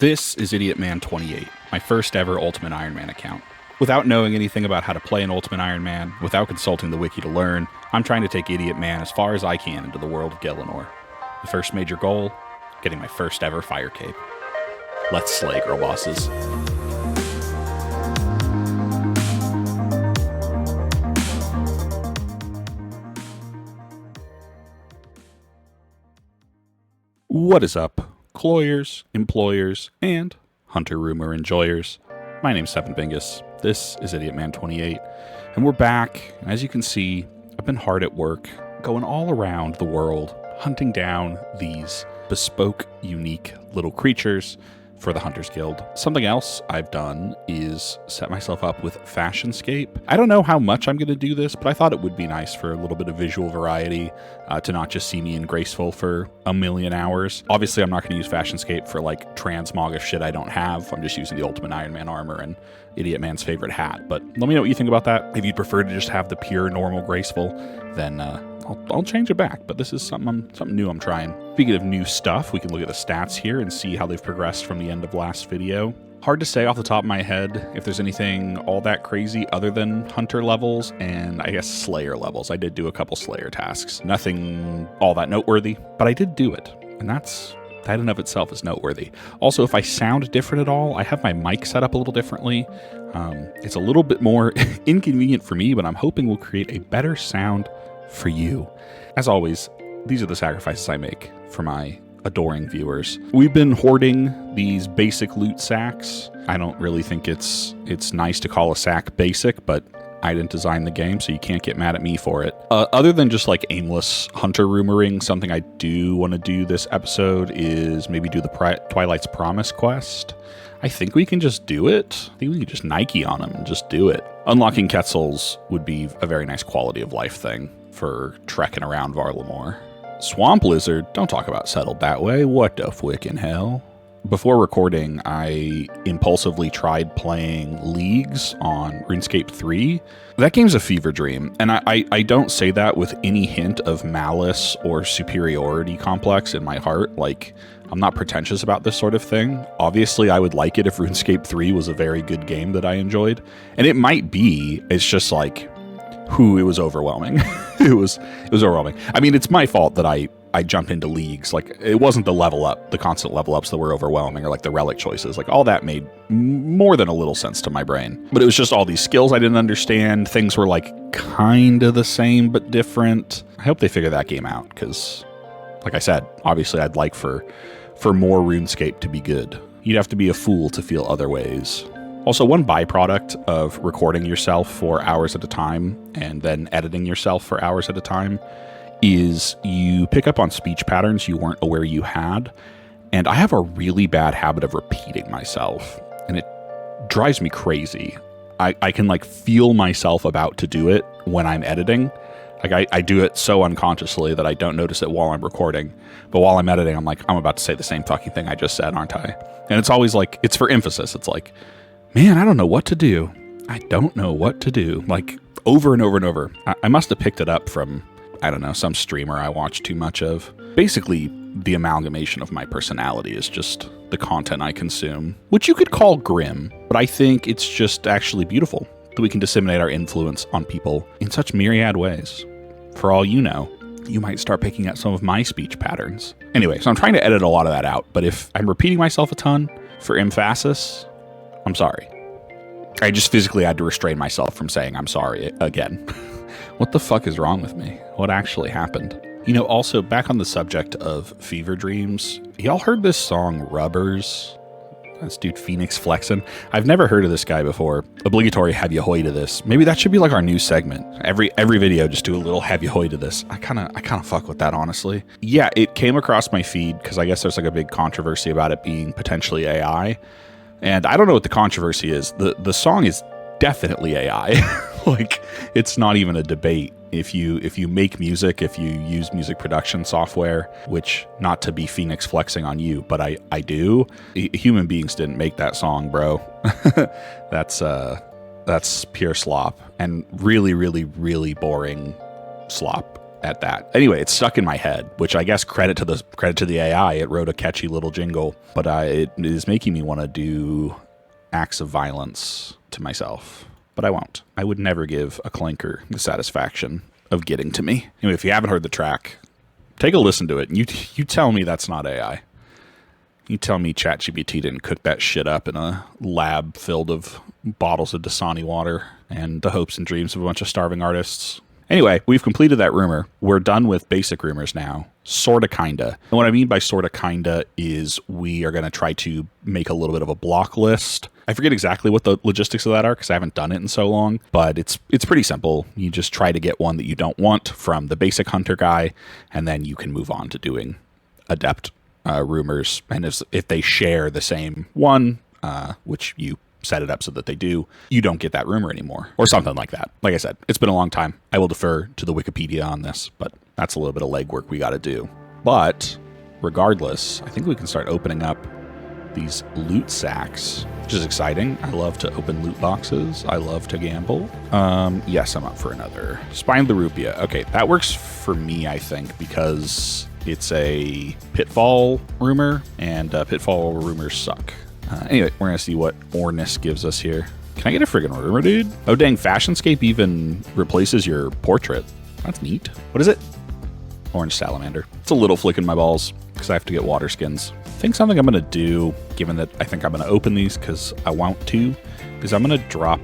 This is Idiotman 28, my first ever Ultimate Iron Man account. Without knowing anything about how to play an Ultimate Iron Man, without consulting the wiki to learn, I'm trying to take Idiotman as far as I can into the world of Gielinor. The first major goal, getting my first ever fire cape. Let's slay, girl bosses. What is up, cloyers, employers, and hunter rumor enjoyers? My name's Seven Bingus. This is Idiotman 28, and we're back. As you can see, I've been hard at work, going all around the world, hunting down these bespoke, unique little creatures for the Hunters Guild. Something else I've done is set myself up with Fashionscape. I don't know how much I'm going to do this, but I thought it would be nice for a little bit of visual variety, to not just see me in Graceful for a million hours. Obviously, I'm not going to use Fashionscape for like transmog of shit I don't have. I'm just using the Ultimate Iron Man armor and Idiotman's favorite hat. But let me know what you think about that. If you'd prefer to just have the pure normal Graceful, then I'll change it back, but this is something new I'm trying. Speaking of new stuff, we can look at the stats here and see how they've progressed from the end of last video. Hard to say off the top of my head if there's anything all that crazy other than hunter levels and I guess slayer levels. I did do a couple slayer tasks. Nothing all that noteworthy, but I did do it, and that in and of itself is noteworthy. Also, if I sound different at all, I have my mic set up a little differently. It's a little bit more inconvenient for me, but I'm hoping will create a better sound for you. As always, these are the sacrifices I make for my adoring viewers. We've been hoarding these basic loot sacks. I don't really think it's nice to call a sack basic, but I didn't design the game, so you can't get mad at me for it. Other than just like aimless hunter rumoring, something I do want to do this episode is maybe do the Twilight's Promise quest. I think we can just do it. I think we can just Nike on them and just do it. Unlocking Quetzals would be a very nice quality of life thing for trekking around Varlamore. Swamp Lizard, don't talk about settled that way. What the fwickin' hell? Before recording, I impulsively tried playing Leagues on RuneScape 3. That game's a fever dream, and I don't say that with any hint of malice or superiority complex in my heart. Like, I'm not pretentious about this sort of thing. Obviously, I would like it if RuneScape 3 was a very good game that I enjoyed. And it might be, it's just like, it was overwhelming. it was overwhelming. I mean, it's my fault that I jumped into Leagues. Like, it wasn't the constant level ups that were overwhelming, or like the relic choices. Like, all that made more than a little sense to my brain. But it was just all these skills I didn't understand. Things were like kind of the same, but different. I hope they figure that game out, because like I said, obviously I'd like for more RuneScape to be good. You'd have to be a fool to feel other ways. Also, one byproduct of recording yourself for hours at a time and then editing yourself for hours at a time is you pick up on speech patterns you weren't aware you had. And I have a really bad habit of repeating myself, and it drives me crazy. I can like feel myself about to do it when I'm editing. Like, I do it so unconsciously that I don't notice it while I'm recording. But while I'm editing, I'm like, I'm about to say the same fucking thing I just said, aren't I? And it's always like, it's for emphasis. It's like, man, I don't know what to do. I don't know what to do. Like, over and over and over. I must have picked it up from, I don't know, some streamer I watch too much of. Basically, the amalgamation of my personality is just the content I consume, which you could call grim, but I think it's just actually beautiful that we can disseminate our influence on people in such myriad ways. For all you know, you might start picking up some of my speech patterns. Anyway, so I'm trying to edit a lot of that out, but if I'm repeating myself a ton for emphasis, I'm sorry. I just physically had to restrain myself from saying I'm sorry again. What the fuck is wrong with me? What actually happened? You know, also, back on the subject of fever dreams, y'all heard this song Rubbers? This dude Phoenix flexing. I've never heard of this guy before. Obligatory have you hoy to this. Maybe that should be like our new segment. Every video, just do a little have you hoy to this. I kind of fuck with that, honestly. Yeah, it came across my feed because I guess there's like a big controversy about it being potentially AI. And I don't know what the controversy is. The song is definitely AI. Like, it's not even a debate. If you make music, if you use music production software, which, not to be Phoenix flexing on you, but I do. Human beings didn't make that song, bro. That's pure slop, and really, really, really boring slop. at that. Anyway, it's stuck in my head, which I guess credit to the AI. It wrote a catchy little jingle, but it is making me want to do acts of violence to myself. But I won't. I would never give a clanker the satisfaction of getting to me. Anyway, if you haven't heard the track, take a listen to it. And you tell me that's not AI. You tell me ChatGPT didn't cook that shit up in a lab filled of bottles of Dasani water and the hopes and dreams of a bunch of starving artists. Anyway, we've completed that rumor. We're done with basic rumors now. Sorta, kinda. And what I mean by sorta, kinda is we are going to try to make a little bit of a block list. I forget exactly what the logistics of that are because I haven't done it in so long, but it's pretty simple. You just try to get one that you don't want from the basic hunter guy, and then you can move on to doing adept rumors. And if they share the same one, which you set it up so that they do, you don't get that rumor anymore or something like that. Like I said, it's been a long time. I will defer to the Wikipedia on this, but that's a little bit of legwork we got to do. But regardless, I think we can start opening up these loot sacks, which is exciting. I love to open loot boxes. I love to gamble. Yes, I'm up for another. Spine of the Rupia. Okay, that works for me, I think, because it's a pitfall rumor, and pitfall rumors suck. Anyway, we're going to see what Ornis gives us here. Can I get a friggin' rumor, dude? Oh, dang, Fashionscape even replaces your portrait. That's neat. What is it? Orange Salamander. It's a little flick in my balls because I have to get water skins. I think something I'm going to do, given that I think I'm going to open these because I want to, is I'm going to drop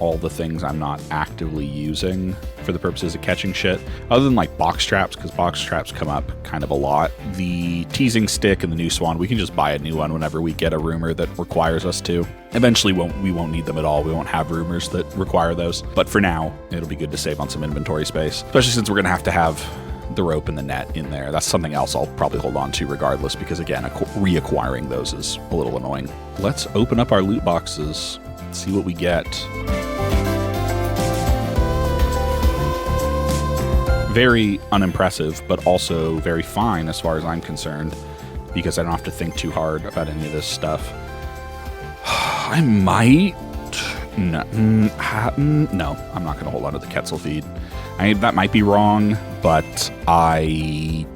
all the things I'm not actively using for the purposes of catching shit, other than like box traps, because box traps come up kind of a lot. The teasing stick and the new swan, we can just buy a new one whenever we get a rumor that requires us to. Eventually we won't need them at all. We won't have rumors that require those, but for now it'll be good to save on some inventory space, especially since we're gonna have the rope and the net in there. That's something else I'll probably hold on to regardless, because again, reacquiring those is a little annoying. Let's open up our loot boxes, see what we get. Very unimpressive, but also very fine as far as I'm concerned, because I don't have to think too hard about any of this stuff. I might... No, I'm not going to hold on to the Quetzal feed. That might be wrong, but I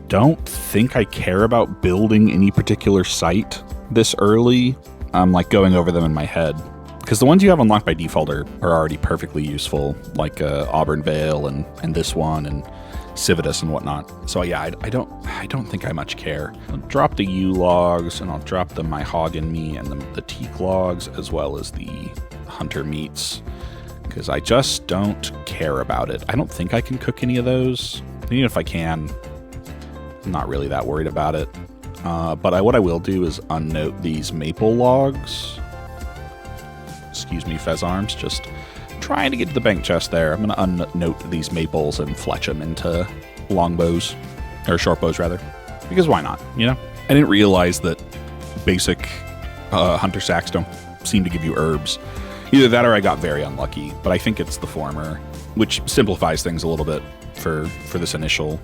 don't think I care about building any particular site this early. I'm like going over them in my head, because the ones you have unlocked by default are already perfectly useful, like Auburn Vale and this one and Civitas and whatnot. So yeah, I don't think I much care. I'll drop the U logs, and I'll drop the Myhagen meat and the teak logs, as well as the hunter meats, because I just don't care about it. I don't think I can cook any of those. And even if I can, I'm not really that worried about it. But what I will do is unnote these maple logs. Excuse me, Fez Arms, just trying to get to the bank chest there. I'm going to unnote these maples and fletch them into longbows, or short bows rather, because why not, you know? I didn't realize that basic hunter sacks don't seem to give you herbs. Either that or I got very unlucky, but I think it's the former, which simplifies things a little bit for this initial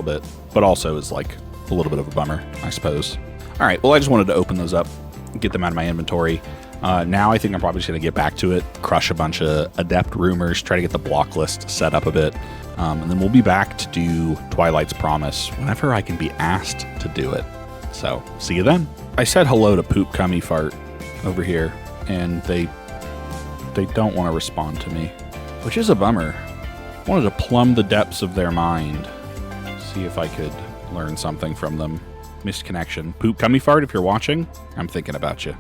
bit, but also is like a little bit of a bummer, I suppose. All right, well, I just wanted to open those up, get them out of my inventory. Now I think I'm probably just going to get back to it, crush a bunch of adept rumors, try to get the block list set up a bit, and then we'll be back to do Twilight's Promise whenever I can be asked to do it. So, see you then. I said hello to Poop Cummy Fart over here, and they don't want to respond to me, which is a bummer. I wanted to plumb the depths of their mind, see if I could learn something from them. Missed connection. Poop Cummy Fart, if you're watching, I'm thinking about you.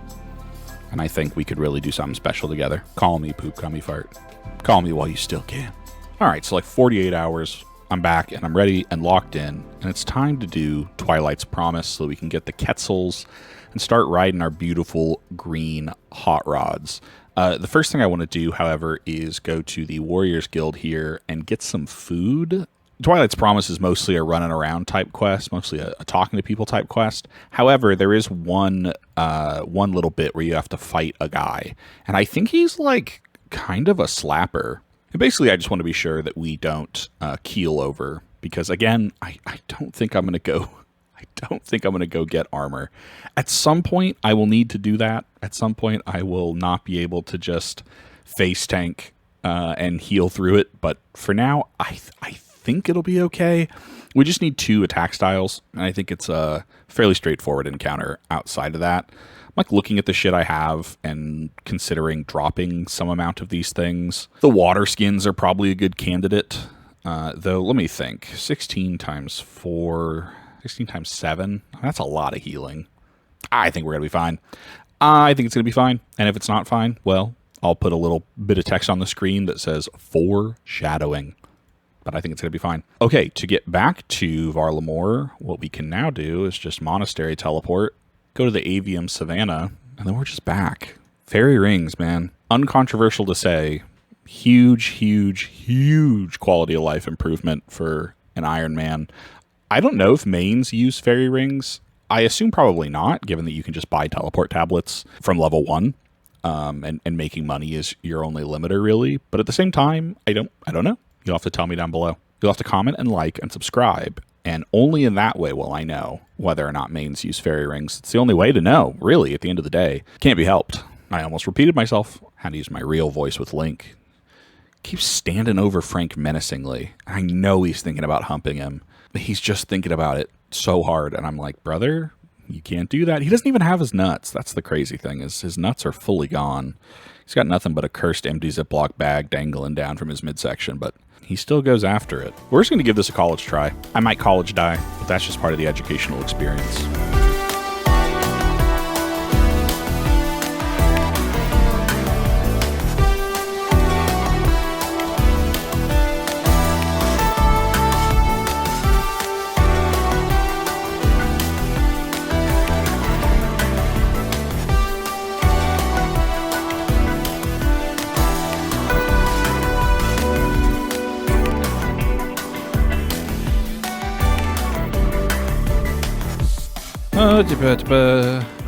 And I think we could really do something special together. Call me, Poop Cummy Fart. Call me while you still can. All right, so like 48 hours, I'm back and I'm ready and locked in. And it's time to do Twilight's Promise so we can get the Quetzals and start riding our beautiful green hot rods. The first thing I want to do, however, is go to the Warriors Guild here and get some food. Twilight's Promise is mostly a running around type quest, mostly a talking to people type quest. However, there is one little bit where you have to fight a guy, and I think he's like kind of a slapper. And basically, I just want to be sure that we don't keel over, because again, I don't think I'm gonna go. I don't think I'm gonna go get armor. At some point, I will need to do that. At some point, I will not be able to just face tank and heal through it. But for now, I think it'll be okay. We just need 2 attack styles, and I think it's a fairly straightforward encounter outside of that. I'm like looking at the shit I have and considering dropping some amount of these things. The water skins are probably a good candidate, though let me think. 16 times 4, 16 times 7, that's a lot of healing. I think we're going to be fine. I think it's going to be fine, and if it's not fine, well, I'll put a little bit of text on the screen that says foreshadowing. But I think it's going to be fine. Okay, to get back to Varlamore, what we can now do is just monastery teleport, go to the Avium Savannah, and then we're just back. Fairy rings, man. Uncontroversial to say. Huge quality of life improvement for an Iron Man. I don't know if mains use fairy rings. I assume probably not, given that you can just buy teleport tablets from level 1. And making money is your only limiter, really. But at the same time, I don't know. You'll have to tell me down below. You'll have to comment and like and subscribe. And only in that way will I know whether or not mains use fairy rings. It's the only way to know, really, at the end of the day. Can't be helped. I almost repeated myself. Had to use my real voice with Link. Keeps standing over Frank menacingly. I know he's thinking about humping him. He's just thinking about it so hard. And I'm like, brother, you can't do that. He doesn't even have his nuts. That's the crazy thing, is his nuts are fully gone. He's got nothing but a cursed empty Ziploc bag dangling down from his midsection, but he still goes after it. We're just going to give this a college try. I might college die, but that's just part of the educational experience.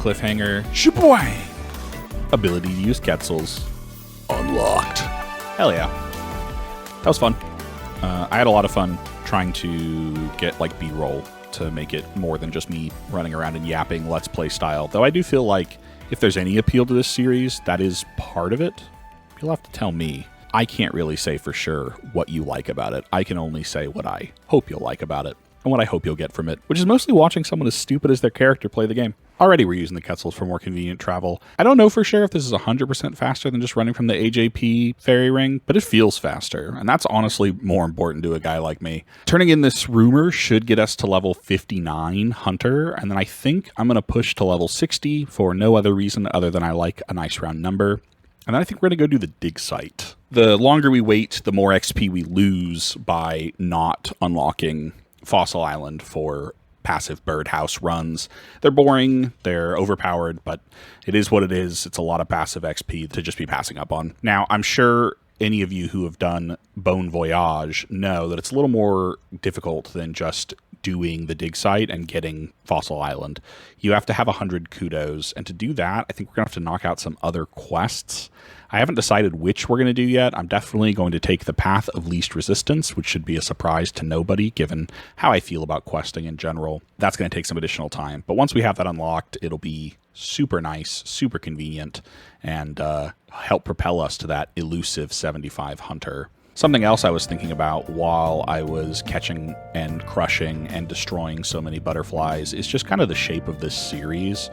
Cliffhanger. Shaboing! Ability to use Quetzals. Unlocked. Hell yeah. That was fun. I had a lot of fun trying to get like B-roll to make it more than just me running around and yapping Let's Play style. Though I do feel like if there's any appeal to this series, that is part of it. You'll have to tell me. I can't really say for sure what you like about it. I can only say what I hope you'll like about it. And what I hope you'll get from it, which is mostly watching someone as stupid as their character play the game. Already we're using the Quetzals for more convenient travel. I don't know for sure if this is 100% faster than just running from the AJP fairy ring, but it feels faster, and that's honestly more important to a guy like me. Turning in this rumor should get us to level 59 Hunter, and then I think I'm going to push to level 60 for no other reason other than I like a nice round number. And then I think we're going to go do the dig site. The longer we wait, the more XP we lose by not unlocking Fossil Island for passive birdhouse runs. They're boring, they're overpowered, but it is what it is. It's a lot of passive XP to just be passing up on. Now, I'm sure any of you who have done Bon Voyage know that it's a little more difficult than just doing the dig site and getting Fossil Island. You have to have 100 kudos, and to do that, I think we're going to have to knock out some other quests. I haven't decided which we're going to do yet. I'm definitely going to take the path of least resistance, which should be a surprise to nobody, given how I feel about questing in general. That's going to take some additional time. But once we have that unlocked, it'll be super nice, super convenient, and help propel us to that elusive 75 Hunter. Something else I was thinking about while I was catching and crushing and destroying so many butterflies is just kind of the shape of this series.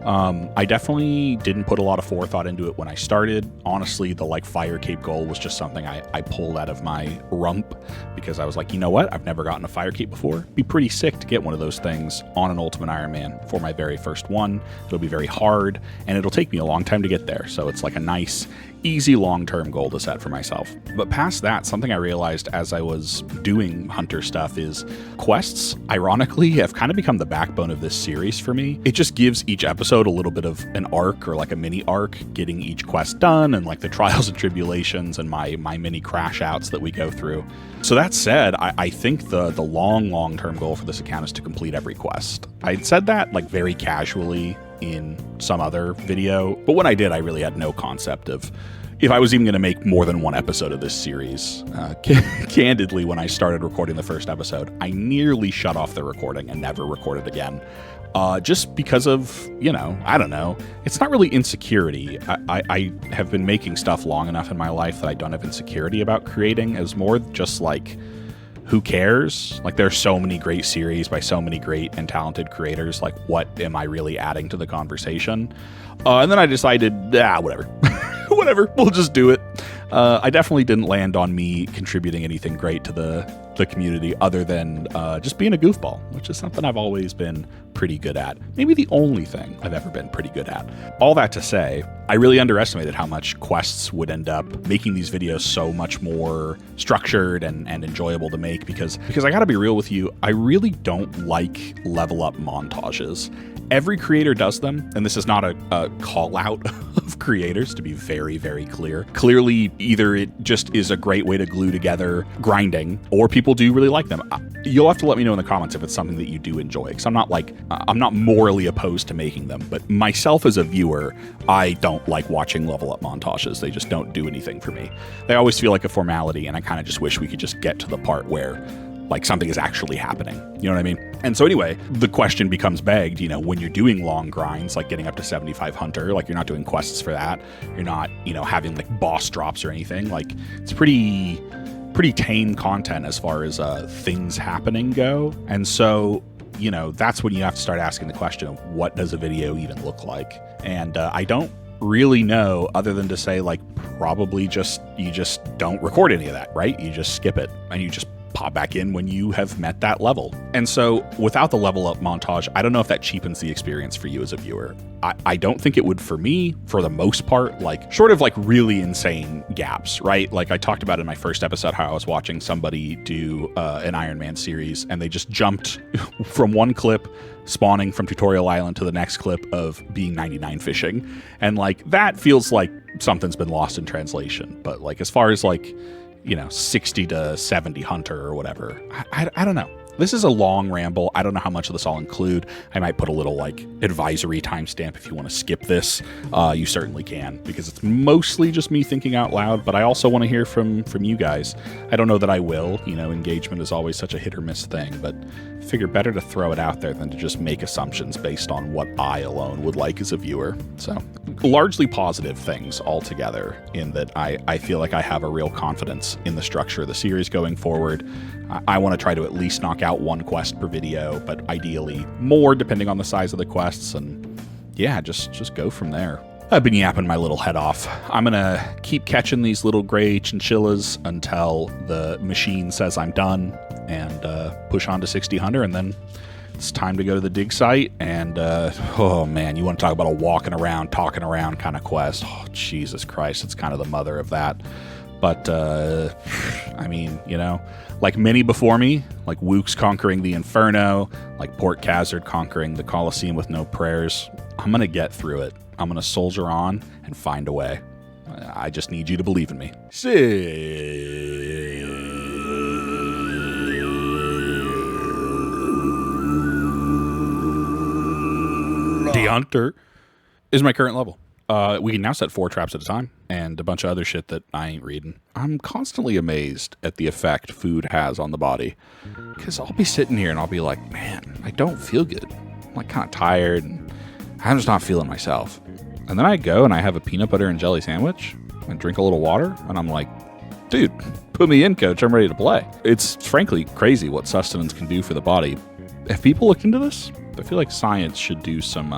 I definitely didn't put a lot of forethought into it when I started. Honestly, the Fire Cape goal was just something I pulled out of my rump because I was like, you know what? I've never gotten a Fire Cape before. It'd be pretty sick to get one of those things on an Ultimate Iron Man for my very first one. It'll be very hard, and it'll take me a long time to get there. So it's like a nice, easy long-term goal to set for myself. But past that, something I realized as I was doing Hunter stuff is quests, ironically, have kind of become the backbone of this series for me. It just gives each episode a little bit of an arc or like a mini arc, getting each quest done and like the trials and tribulations and my mini crash outs that we go through. So that said, I think the long-term goal for this account is to complete every quest. I said that like very casually in some other video, but when I did, I really had no concept of if I was even going to make more than one episode of this series. Candidly, when I started recording the first episode, I nearly shut off the recording and never recorded again. just because of, I don't know. It's not really insecurity. I have been making stuff long enough in my life that I don't have insecurity about creating. It's more just like, who cares? Like, there are so many great series by so many great and talented creators. Like, what am I really adding to the conversation? And then I decided, whatever. Whatever, we'll just do it. I definitely didn't land on me contributing anything great to the community other than just being a goofball, which is something I've always been pretty good at. Maybe the only thing I've ever been pretty good at. All that to say, I really underestimated how much quests would end up making these videos so much more structured and enjoyable to make because I gotta be real with you, I really don't like level up montages. Every creator does them, and this is not a call out of creators, to be very, very clear. Clearly, either it just is a great way to glue together grinding, or people do really like them. You'll have to let me know in the comments if it's something that you do enjoy, because I'm not morally opposed to making them, but myself as a viewer, I don't like watching level up montages. They just don't do anything for me. They always feel like a formality, and I kind of just wish we could just get to the part where like something is actually happening. You know what I mean? And so anyway, the question becomes begged, when you're doing long grinds, like getting up to 75 Hunter, like you're not doing quests for that. You're not, having like boss drops or anything. Like it's pretty tame content as far as things happening go. And so, that's when you have to start asking the question of what does a video even look like? And I don't really know other than to say like probably you just don't record any of that, right? You just skip it and you just pop back in when you have met that level. And so without the level up montage, I don't know if that cheapens the experience for you as a viewer. I don't think it would for me, for the most part, like short of like really insane gaps, right? Like I talked about in my first episode how I was watching somebody do an Iron Man series and they just jumped from one clip spawning from Tutorial Island to the next clip of being 99 fishing. And like that feels like something's been lost in translation. But like as far as like 60 to 70 Hunter or whatever. I don't know. This is a long ramble. I don't know how much of this I'll include. I might put a little like advisory timestamp if you want to skip this. You certainly can, because it's mostly just me thinking out loud, but I also want to hear from you guys. I don't know that I will. Engagement is always such a hit or miss thing, but I figure better to throw it out there than to just make assumptions based on what I alone would like as a viewer. So largely positive things altogether, in that I feel like I have a real confidence in the structure of the series going forward. I want to try to at least knock out one quest per video, but ideally more depending on the size of the quests, and yeah, just go from there. I've been yapping my little head off. I'm gonna keep catching these little gray chinchillas until the machine says I'm done, and push on to 60 Hunter, and then it's time to go to the dig site. And oh man, you want to talk about a walking around, talking around kind of quest. Oh, Jesus Christ, it's kind of the mother of that. But I mean, like many before me, like Wook's conquering the Inferno, like Port Khazard conquering the Colosseum with no prayers, I'm going to get through it. I'm going to soldier on and find a way. I just need you to believe in me. The Hunter is my current level. We can now set 4 traps at a time, and a bunch of other shit that I ain't reading. I'm constantly amazed at the effect food has on the body, because I'll be sitting here and I'll be like, man, I don't feel good. I'm like kind of tired, and I'm just not feeling myself. And then I go and I have a peanut butter and jelly sandwich and drink a little water, and I'm like, dude, put me in, coach. I'm ready to play. It's frankly crazy what sustenance can do for the body. Have people looked into this? I feel like science should do some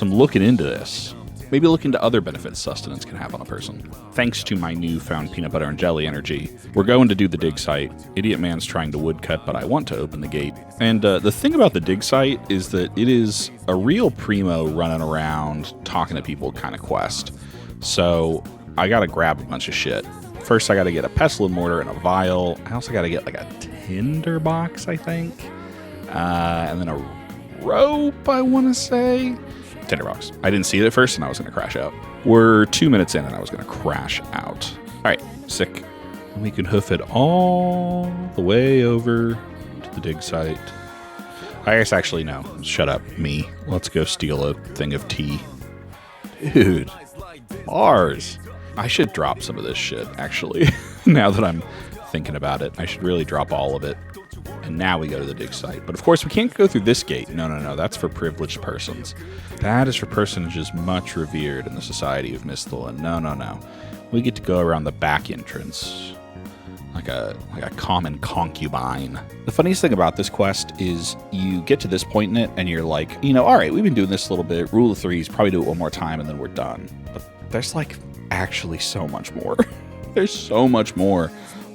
looking into this. Maybe look into other benefits sustenance can have on a person. Thanks to my newfound peanut butter and jelly energy, we're going to do the dig site. Idiot Man's trying to woodcut, but I want to open the gate. And the thing about the dig site is that it is a real primo running around talking to people kind of quest. So I gotta grab a bunch of shit. First I gotta get a pestle and mortar and a vial. I also gotta get like a tinder box, I think. And then a rope, I want to say. Tinderbox. I didn't see it at first and I was going to crash out. We're 2 minutes in and I was going to crash out. All right, sick. And we can hoof it all the way over to the dig site. I guess actually no. Shut up, me. Let's go steal a thing of tea. Dude, bars. I should drop some of this shit, actually. Now that I'm thinking about it, I should really drop all of it And now we go to the dig site. But of course, we can't go through this gate. No. That's for privileged persons. That is for personages much revered in the society of Misthalin. No. We get to go around the back entrance. Like a common concubine. The funniest thing about this quest is you get to this point in it and you're like, all right, we've been doing this a little bit. Rule of threes, probably do it one more time and then we're done. But there's like actually so much more. There's so much more.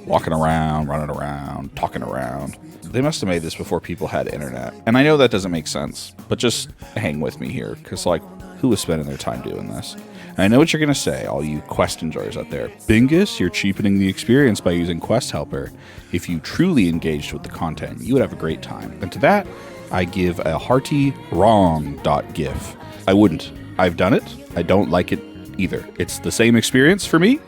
Walking around, running around, talking around. They must have made this before people had internet. And I know that doesn't make sense, but just hang with me here, because like, who was spending their time doing this? And I know what you're going to say, all you quest enjoyers out there. Bingus, you're cheapening the experience by using Quest Helper. If you truly engaged with the content, you would have a great time. And to that, I give a hearty wrong.gif. I wouldn't. I've done it. I don't like it either. It's the same experience for me,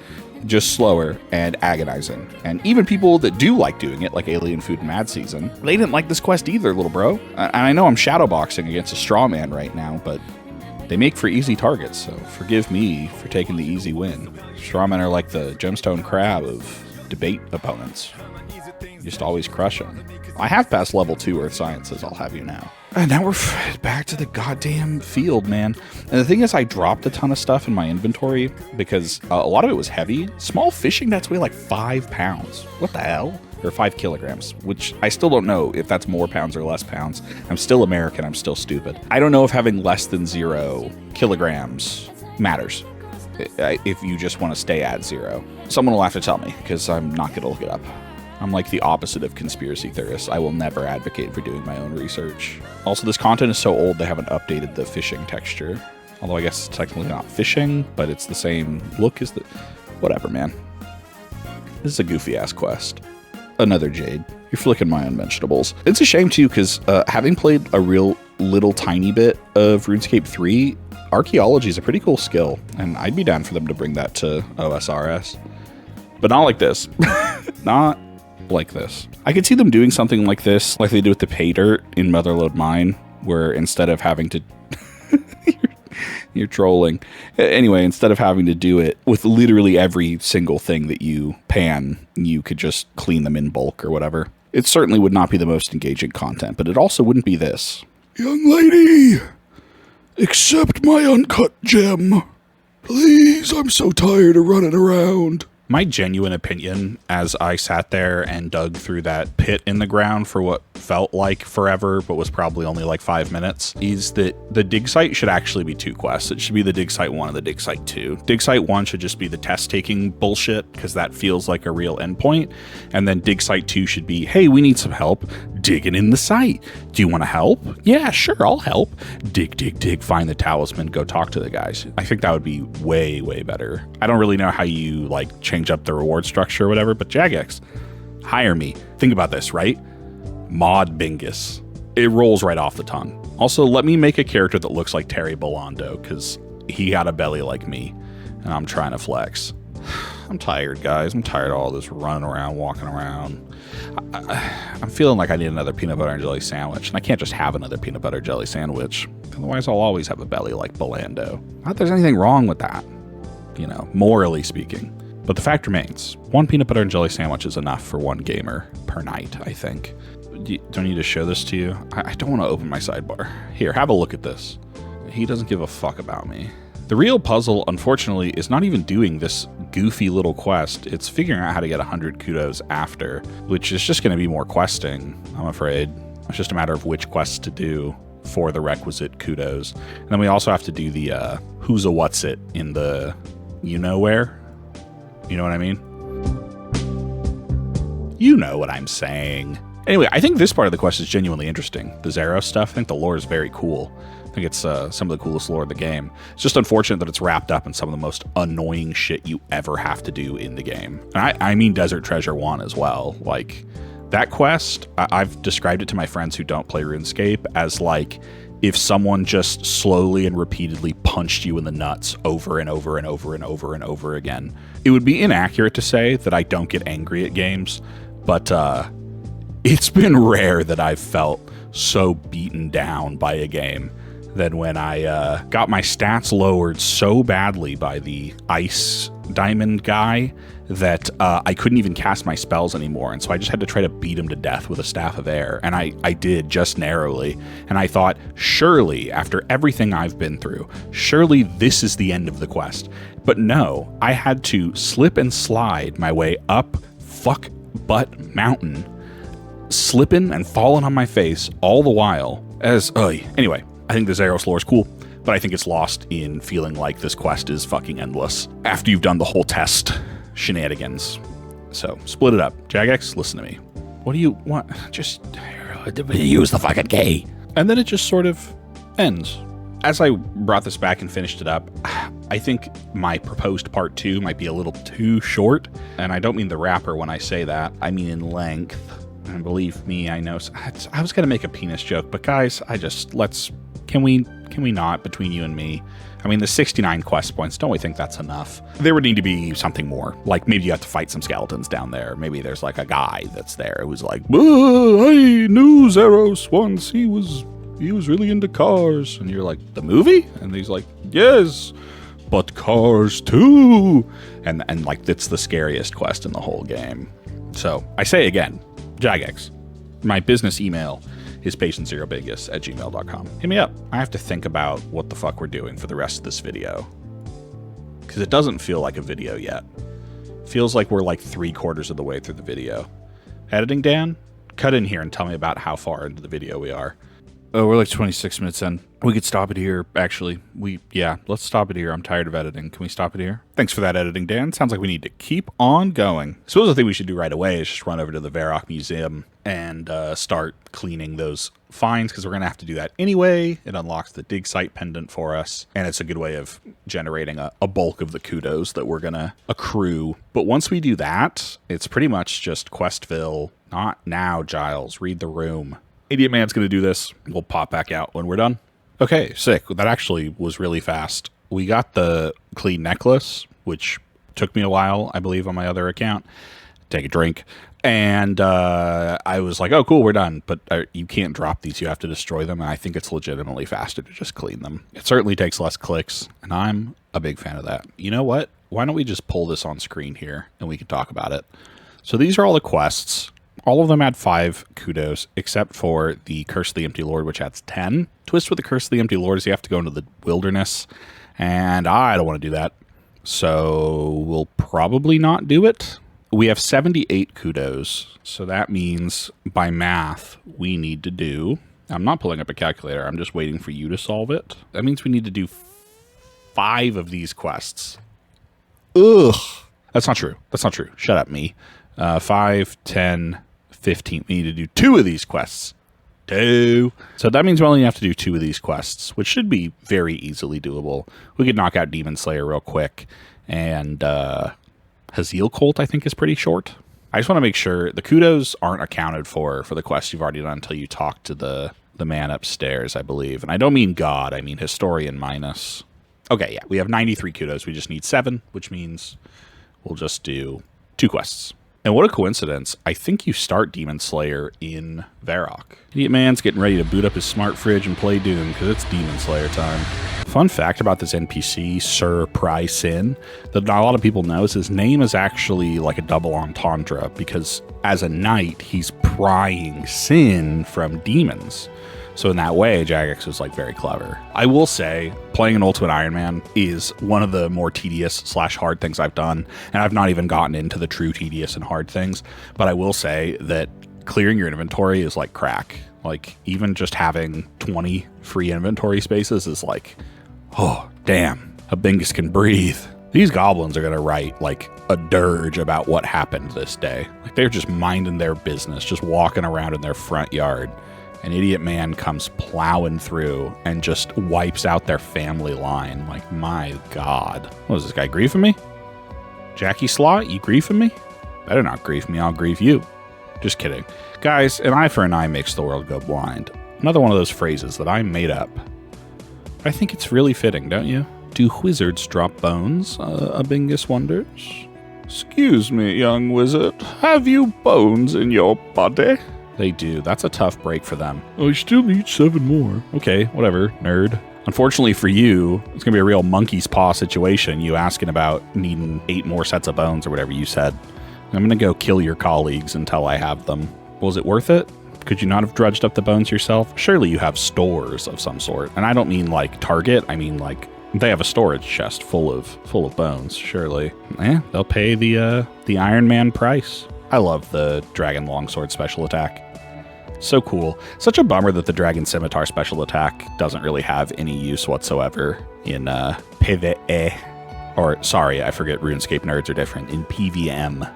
just slower and agonizing. And even people that do like doing it, like Alien Food Mad Season, they didn't like this quest either, little bro. And I know I'm shadowboxing against a straw man right now, but they make for easy targets, so forgive me for taking the easy win. Strawmen are like the gemstone crab of debate opponents. Just always crush them. I have passed level 2 Earth Sciences, I'll have you know. And now we're back to the goddamn field, man. And the thing is, I dropped a ton of stuff in my inventory because a lot of it was heavy. Small fishing nets weigh like 5 pounds. What the hell? Or 5 kilograms, which I still don't know if that's more pounds or less pounds. I'm still American, I'm still stupid. I don't know if having less than 0 kilograms matters if you just want to stay at 0. Someone will have to tell me, because I'm not going to look it up. I'm like the opposite of conspiracy theorists. I will never advocate for doing my own research. Also, this content is so old they haven't updated the fishing texture. Although I guess it's technically not fishing, but it's the same look as the... Whatever, man. This is a goofy-ass quest. Another Jade. You're flicking my own vegetables. It's a shame, too, because having played a real little tiny bit of RuneScape 3, archaeology is a pretty cool skill, and I'd be down for them to bring that to OSRS. But not like this. Not like this. I could see them doing something like this, like they do with the pay dirt in Motherlode Mine, where instead of having to... You're trolling. Anyway, instead of having to do it with literally every single thing that you pan, you could just clean them in bulk or whatever. It certainly would not be the most engaging content, but it also wouldn't be this. Young lady, accept my uncut gem. Please, I'm so tired of running around. My genuine opinion, as I sat there and dug through that pit in the ground for what felt like forever, but was probably only like 5 minutes, is that the dig site should actually be 2 quests. It should be the dig site 1 and the dig site 2. Dig site 1 should just be the test taking bullshit, because that feels like a real endpoint. And then dig site 2 should be, hey, we need some help digging in the site. Do you want to help? Yeah, sure, I'll help. Dig, find the talisman, go talk to the guys. I think that would be way, way better. I don't really know how you like change up the reward structure or whatever, but Jagex, hire me. Think about this, right? Mod Bingus. It rolls right off the tongue. Also, let me make a character that looks like Terry Bolando, because he got a belly like me, and I'm trying to flex. I'm tired, guys. I'm tired of all this running around, walking around. I'm feeling like I need another peanut butter and jelly sandwich, and I can't just have another peanut butter jelly sandwich. Otherwise, I'll always have a belly like Bolando. Not that there's anything wrong with that, you know, morally speaking. But the fact remains, 1 peanut butter and jelly sandwich is enough for 1 gamer per night, I think. Do I need to show this to you? I don't want to open my sidebar. Here, have a look at this. He doesn't give a fuck about me. The real puzzle, unfortunately, is not even doing this goofy little quest. It's figuring out how to get 100 kudos after, which is just going to be more questing, I'm afraid. It's just a matter of which quests to do for the requisite kudos. And then we also have to do the who's a what's it in the you know where. You know what I mean? You know what I'm saying. Anyway, I think this part of the quest is genuinely interesting. The Zero stuff, I think the lore is very cool. I think it's some of the coolest lore of the game. It's just unfortunate that it's wrapped up in some of the most annoying shit you ever have to do in the game. And I mean Desert Treasure 1 as well. Like, that quest, I've described it to my friends who don't play RuneScape as like, if someone just slowly and repeatedly punched you in the nuts over and over and over and over and over again. It would be inaccurate to say that I don't get angry at games, but it's been rare that I've felt so beaten down by a game than when I got my stats lowered so badly by the ice diamond guy that I couldn't even cast my spells anymore. And so I just had to try to beat him to death with a staff of air. And I did, just narrowly. And I thought, surely, after everything I've been through, surely this is the end of the quest. But no, I had to slip and slide my way up fuck butt mountain, slipping and falling on my face all the while as, anyway, I think the Zeros lore is cool, but I think it's lost in feeling like this quest is fucking endless after you've done the whole test shenanigans. So split it up. Jagex, listen to me. What do you want? Just use the fucking key. And then it just sort of ends. As I brought this back and finished it up, I think my proposed part 2 might be a little too short. And I don't mean the wrapper when I say that. I mean in length. And believe me, I know. I was going to make a penis joke, but guys, can we not, between you and me? I mean, the 69 quest points, don't we think that's enough? There would need to be something more. Like, maybe you have to fight some skeletons down there. Maybe there's like a guy that's there who's like, I knew Zeros once. He was really into cars. And you're like, the movie? And he's like, yes, but cars too. And like, it's the scariest quest in the whole game. So I say again, Jagex, my business email is patientzerobingus@gmail.com. Hit me up. I have to think about what the fuck we're doing for the rest of this video, because it doesn't feel like a video yet. It feels like we're like 3/4 of the way through the video. Editing Dan, cut in here and tell me about how far into the video we are. Oh, we're like 26 minutes in. We could stop it here, actually. Let's stop it here. I'm tired of editing. Can we stop it here? Thanks for that editing, Dan. Sounds like we need to keep on going. I suppose the thing we should do right away is just run over to the Varrock Museum and start cleaning those finds, because we're going to have to do that anyway. It unlocks the dig site pendant for us, and it's a good way of generating a bulk of the kudos that we're going to accrue. But once we do that, it's pretty much just Questville. Not now, Giles. Read the room. Idiotman's going to do this. We'll pop back out when we're done. Okay, sick. That actually was really fast. We got the clean necklace, which took me a while, I believe, on my other account. Take a drink. And I was like, oh, cool, we're done. But you can't drop these. You have to destroy them. And I think it's legitimately faster to just clean them. It certainly takes less clicks, and I'm a big fan of that. You know what? Why don't we just pull this on screen here, and we can talk about it. So these are all the quests. All of them add 5 kudos, except for the Curse of the Empty Lord, which adds 10. Twist with the Curse of the Empty Lord is you have to go into the wilderness, and I don't want to do that. So we'll probably not do it. We have 78 kudos, so that means by math we need to do... I'm not pulling up a calculator, I'm just waiting for you to solve it. That means we need to do 5 of these quests. Ugh. That's not true. That's not true. Shut up, me. 5, 10... 15. We need to do 2 of these quests. 2. So that means we only have to do 2 of these quests, which should be very easily doable. We could knock out Demon Slayer real quick. And Haziel Colt, I think, is pretty short. I just want to make sure the kudos aren't accounted for the quest you've already done until you talk to the man upstairs, I believe. And I don't mean God, I mean Historian minus. Okay, yeah, we have 93 kudos. We just need 7, which means we'll just do 2 quests. And what a coincidence. I think you start Demon Slayer in Varrock. Idiotman's getting ready to boot up his smart fridge and play Doom, because it's Demon Slayer time. Fun fact about this NPC, Sir Pry Sin, that not a lot of people know is his name is actually like a double entendre, because as a knight, he's prying sin from demons. So in that way, Jagex was like very clever. I will say, playing an Ultimate Iron Man is one of the more tedious/hard things I've done, and I've not even gotten into the true tedious and hard things, but I will say that clearing your inventory is like crack. Like, even just having 20 free inventory spaces is like, oh, damn, a Bingus can breathe. These goblins are going to write like a dirge about what happened this day. Like, they're just minding their business, just walking around in their front yard. An Idiotman comes plowing through and just wipes out their family line. Like, my God. What is this guy, griefing me? Jackie Slot, you griefing me? Better not grief me, I'll grief you. Just kidding. Guys, an eye for an eye makes the world go blind. Another one of those phrases that I made up. I think it's really fitting, don't you? Do wizards drop bones? Abingus wonders. Excuse me, young wizard. Have you bones in your body? They do. That's a tough break for them. I still need 7 more. Okay, whatever, nerd. Unfortunately for you, it's going to be a real monkey's paw situation. You asking about needing 8 more sets of bones or whatever you said. I'm going to go kill your colleagues until I have them. Was it worth it? Could you not have drudged up the bones yourself? Surely you have stores of some sort. And I don't mean like Target. I mean like they have a storage chest full of bones, surely. They'll pay the Iron Man price. I love the Dragon Longsword special attack. So cool. Such a bummer that the Dragon Scimitar special attack doesn't really have any use whatsoever in PvE. Or, sorry, I forget RuneScape nerds are different. In PVM.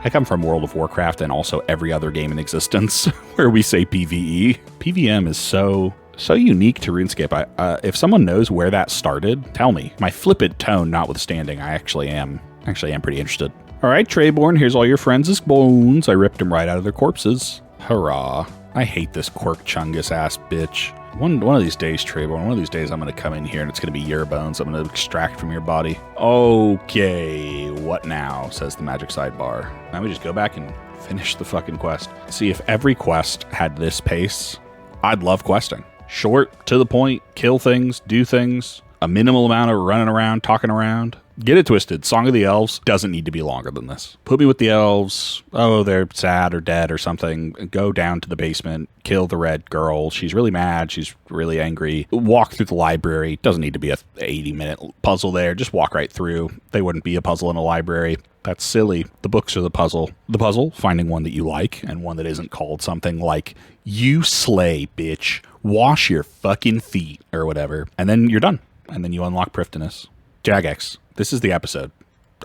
I come from World of Warcraft and also every other game in existence where we say PvE. PVM is so unique to RuneScape. If someone knows where that started, tell me. My flippant tone notwithstanding, I actually am pretty interested. All right, Treyborn, here's all your friends' bones. I ripped them right out of their corpses. Hurrah. I hate this Quirk Chungus ass bitch. One of these days, Treyborn, one of these days I'm going to come in here and it's going to be your bones I'm going to extract from your body. Okay, what now, says the magic sidebar. Now we just go back and finish the fucking quest. See, if every quest had this pace, I'd love questing. Short, to the point, kill things, do things, a minimal amount of running around, talking around. Get it twisted. Song of the Elves doesn't need to be longer than this. Put me with the elves. Oh, they're sad or dead or something. Go down to the basement. Kill the red girl. She's really mad. She's really angry. Walk through the library. Doesn't need to be a 80-minute puzzle there. Just walk right through. They wouldn't be a puzzle in a library. That's silly. The books are the puzzle. The puzzle, finding one that you like and one that isn't called something like, you slay, bitch. Wash your fucking feet or whatever. And then you're done. And then you unlock Prifddinas. Jagex. This is the episode.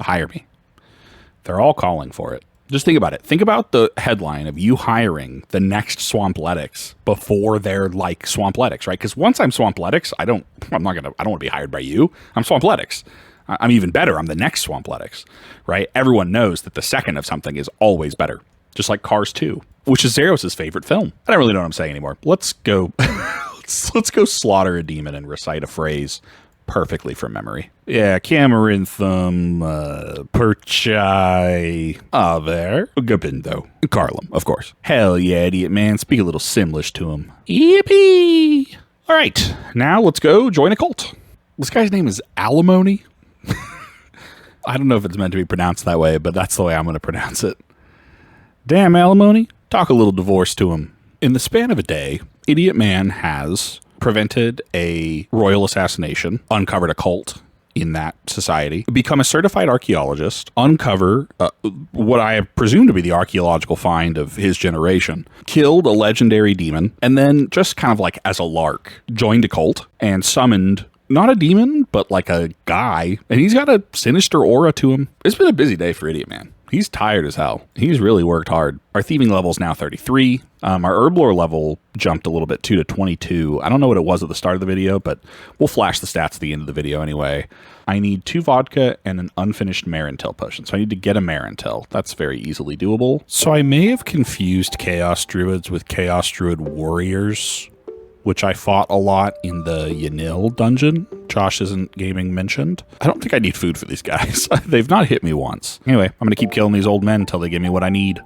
Hire me. They're all calling for it. Just think about it. Think about the headline of you hiring the next Swampletics before they're like Swampletics, right? Because once I'm Swampletics, I don't want to be hired by you. I'm Swampletics. I'm even better. I'm the next Swampletics, right? Everyone knows that the second of something is always better. Just like Cars 2, which is Zeros' favorite film. I don't really know what I'm saying anymore. Let's go. let's go slaughter a demon and recite a phrase perfectly from memory. Yeah, Camarinthum, Perchai, there, Gabindo, Carlum, of course. Hell yeah, Idiotman, speak a little Simlish to him. Yippee! All right, now let's go join a cult. This guy's name is Alimony. I don't know if it's meant to be pronounced that way, but that's the way I'm going to pronounce it. Damn, Alimony, talk a little divorce to him. In the span of a day, Idiotman has prevented a royal assassination, uncovered a cult in that society, become a certified archaeologist, uncover what I presume to be the archaeological find of his generation, killed a legendary demon, and then just kind of like as a lark, joined a cult and summoned not a demon, but like a guy, and he's got a sinister aura to him. It's been a busy day for Idiotman. He's tired as hell. He's really worked hard. Our thieving level is now 33. Our herblore level jumped a little bit too to 22. I don't know what it was at the start of the video, but we'll flash the stats at the end of the video anyway. I need 2 vodka and an unfinished Marintel potion. So I need to get a Marintel. That's very easily doable. So I may have confused Chaos Druids with Chaos Druid Warriors, which I fought a lot in the Yanil dungeon. Josh isn't gaming mentioned. I don't think I need food for these guys. They've not hit me once. Anyway, I'm going to keep killing these old men until they give me what I need.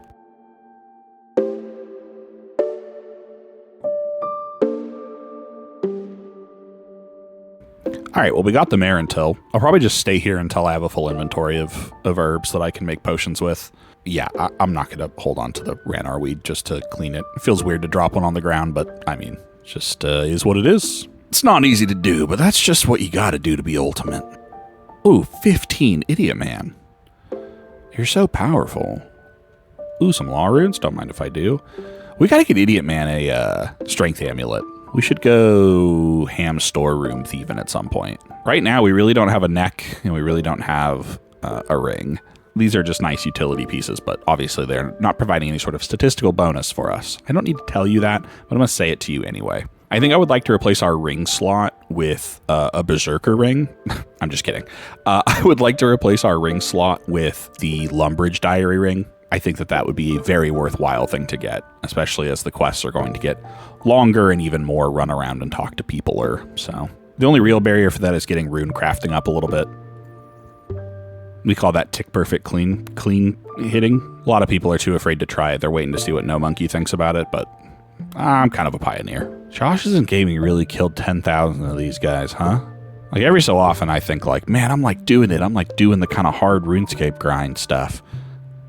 All right, well, we got the Marintel. I'll probably just stay here until I have a full inventory of herbs that I can make potions with. Yeah, I'm not going to hold on to the Ranar weed just to clean it. It feels weird to drop one on the ground, but I mean, just is what it is. It's not easy to do, but that's just what you gotta do to be ultimate. Ooh, 15, Idiotman. You're so powerful. Ooh, some law runes, don't mind if I do. We gotta get Idiotman a strength amulet. We should go ham storeroom thieving at some point. Right now, we really don't have a neck, and we really don't have a ring. These are just nice utility pieces, but obviously they're not providing any sort of statistical bonus for us. I don't need to tell you that, but I'm going to say it to you anyway. I think I would like to replace our ring slot with a Berserker ring. I'm just kidding. I would like to replace our ring slot with the Lumbridge Diary ring. I think that would be a very worthwhile thing to get, especially as the quests are going to get longer and even more run around and talk to people. So the only real barrier for that is getting rune crafting up a little bit. We call that tick perfect clean hitting. A lot of people are too afraid to try it. They're waiting to see what No Monkey thinks about it, but I'm kind of a pioneer. Josh Isn't Gaming really killed 10,000 of these guys, huh? Like every so often I think like, man, I'm like doing it. I'm like doing the kind of hard RuneScape grind stuff.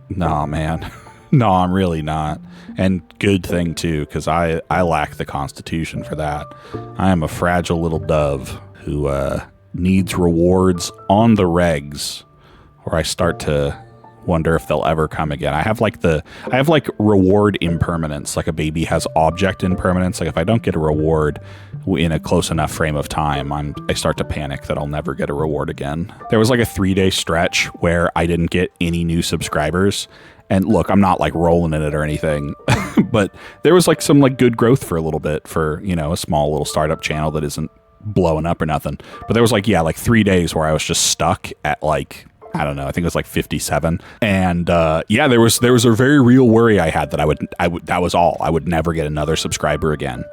Nah, man. No, I'm really not. And good thing too, because I lack the constitution for that. I am a fragile little dove who needs rewards on the regs, or I start to wonder if they'll ever come again. I have like reward impermanence, like a baby has object impermanence. Like if I don't get a reward in a close enough frame of time, I start to panic that I'll never get a reward again. There was like a 3-day stretch where I didn't get any new subscribers. And look, I'm not like rolling in it or anything, but there was like some like good growth for a little bit for, you know, a small little startup channel that isn't blowing up or nothing. But there was like, yeah, like 3 days where I was just stuck at like, I don't know, I think it was like 57. And yeah, there was a very real worry I had that I would, that was all. I would never get another subscriber again.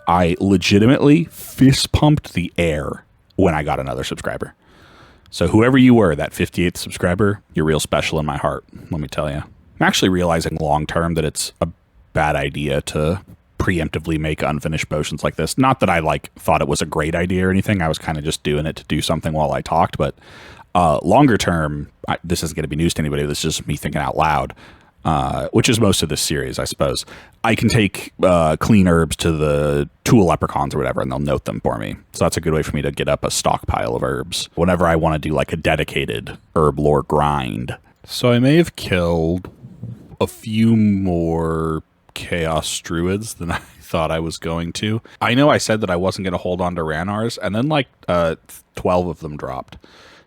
I legitimately fist pumped the air when I got another subscriber. So whoever you were, that 58th subscriber, you're real special in my heart, let me tell you. I'm actually realizing long term that it's a bad idea to preemptively make unfinished potions like this. Not that I like thought it was a great idea or anything. I was kind of just doing it to do something while I talked, but longer term, this isn't going to be news to anybody. This is just me thinking out loud, which is most of this series, I suppose. I can take clean herbs to the tool leprechauns or whatever, and they'll note them for me. So that's a good way for me to get up a stockpile of herbs whenever I want to do like a dedicated herb lore grind. So I may have killed a few more chaos druids than I thought I was going to. I know I said that I wasn't going to hold on to Ranars, and then like 12 of them dropped.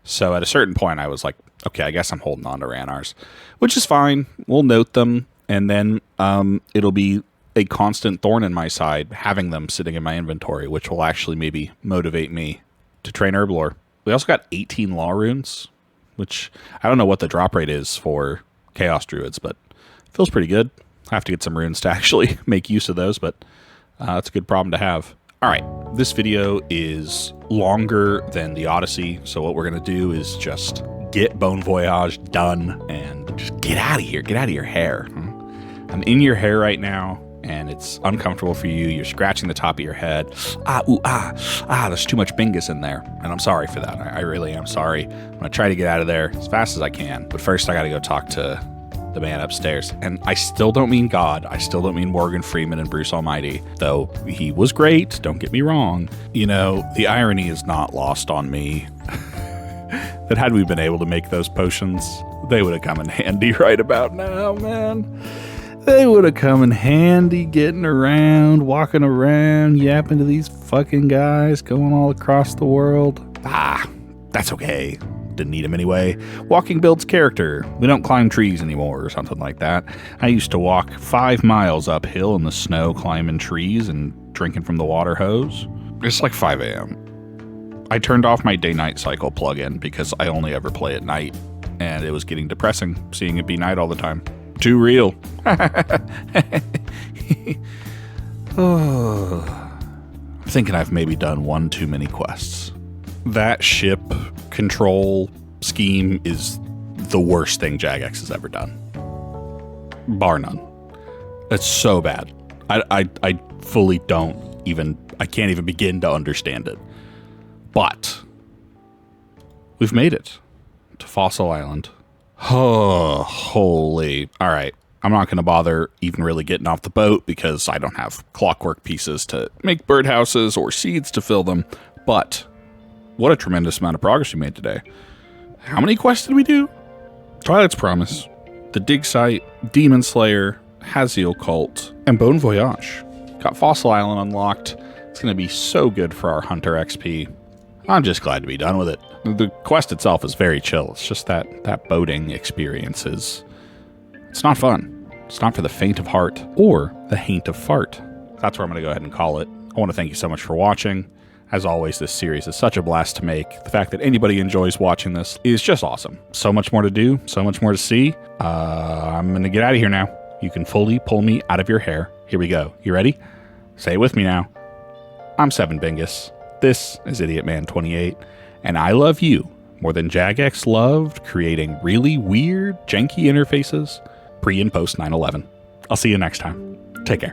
So at a certain point, I was like, okay, I guess I'm holding on to Ranars, which is fine. We'll note them, and then it'll be a constant thorn in my side having them sitting in my inventory, which will actually maybe motivate me to train herb lore. We also got 18 law runes, which I don't know what the drop rate is for chaos druids, but feels pretty good. I have to get some runes to actually make use of those, but it's a good problem to have. All right, this video is longer than the Odyssey, so what we're going to do is just get Bon Voyage done and just get out of here. Get out of your hair. I'm in your hair right now, and it's uncomfortable for you. You're scratching the top of your head. There's too much bingus in there, and I'm sorry for that. I really am sorry. I'm going to try to get out of there as fast as I can, but first I got to go talk to the man upstairs. And I still don't mean God. I still don't mean Morgan Freeman and Bruce Almighty, though he was great. Don't get me wrong. You know, the irony is not lost on me that had we been able to make those potions, they would have come in handy right about now, man. They would have come in handy getting around, walking around, yapping to these fucking guys going all across the world. That's okay. Didn't need him anyway. Walking builds character. We don't climb trees anymore or something like that. I used to walk 5 miles uphill in the snow climbing trees and drinking from the water hose. It's like 5 a.m. I turned off my day-night cycle plugin because I only ever play at night, and it was getting depressing seeing it be night all the time. Too real. I'm thinking I've maybe done one too many quests. That ship control scheme is the worst thing Jagex has ever done. Bar none. It's so bad. I fully I can't even begin to understand it. But we've made it to Fossil Island. Oh, holy. All right. I'm not going to bother even really getting off the boat because I don't have clockwork pieces to make birdhouses or seeds to fill them. But what a tremendous amount of progress we made today. How many quests did we do? Twilight's Promise, the Dig Site, Demon Slayer, Haziel Cult, and Bon Voyage. Got Fossil Island unlocked. It's going to be so good for our Hunter XP. I'm just glad to be done with it. The quest itself is very chill. It's just that boating experience it's not fun. It's not for the faint of heart or the haint of fart. That's where I'm going to go ahead and call it. I want to thank you so much for watching. As always, this series is such a blast to make. The fact that anybody enjoys watching this is just awesome. So much more to do, so much more to see. I'm going to get out of here now. You can fully pull me out of your hair. Here we go. You ready? Say it with me now. I'm 7 Bingus. This is Idiotman 28, and I love you more than Jagex loved creating really weird, janky interfaces pre and post 9/11. I'll see you next time. Take care.